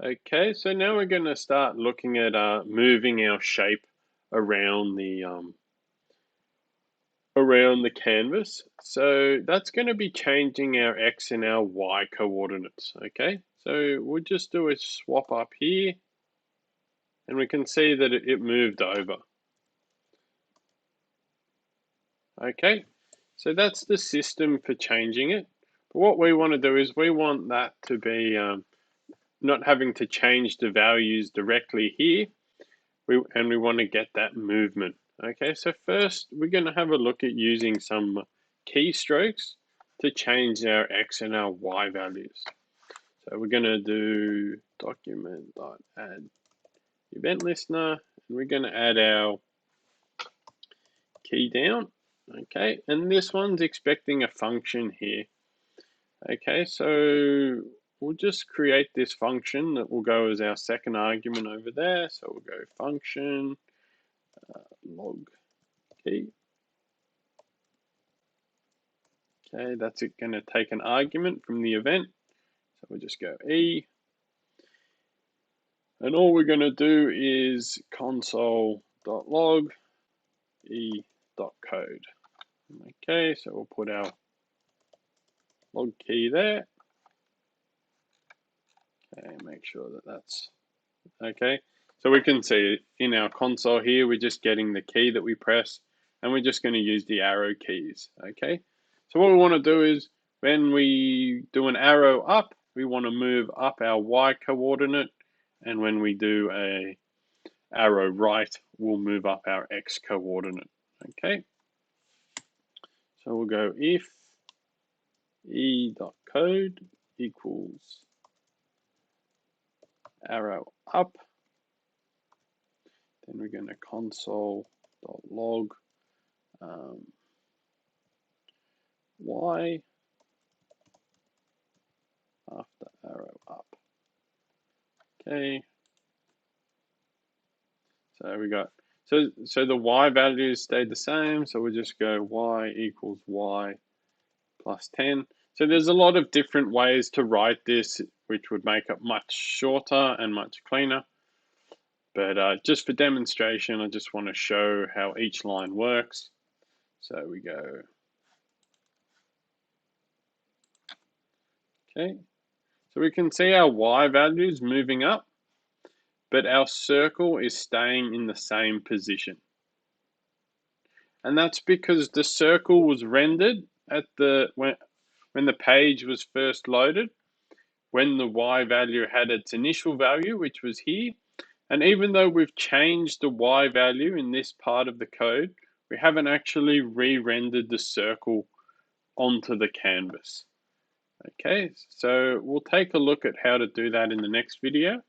Okay, so now we're going to start looking at moving our shape around the canvas. So that's going to be changing our x and our y coordinates. Okay, so we'll just do a swap up here, and we can see that it moved over. Okay, so that's the system for changing it. But what we want to do is we want that to be not having to change the values directly here. And we want to get that movement. Okay, so first we're going to have a look at using some keystrokes to change our x and our y values. So we're going to do document.add event listener, and we're going to add our key down. Okay, and this one's expecting a function here. Okay, so we'll just create this function that will go as our second argument over there. So we'll go function log key. Okay, that's it going to take an argument from the event. So we'll just go E. And all we're going to do is console.log e.code. Okay, so we'll put our log key there. Okay, make sure that that's okay. So we can see in our console here, we're just getting the key that we press, and we're just going to use the arrow keys. Okay, so what we want to do is when we do an arrow up, we want to move up our y coordinate, and when we do a arrow right, we'll move up our x coordinate. Okay, so we'll go if e.code equals arrow up, then we're going to console.log y after arrow up. Okay, so we got so the y values stayed the same, so we'll just go y equals y plus 10. So there's a lot of different ways to write this, which would make it much shorter and much cleaner. But just for demonstration, I just want to show how each line works. So we go, okay. So we can see our y values moving up, but our circle is staying in the same position. And that's because the circle was rendered at when the page was first loaded, when the y value had its initial value, which was here. And even though we've changed the y value in this part of the code, we haven't actually re-rendered the circle onto the canvas. Okay, so we'll take a look at how to do that in the next video.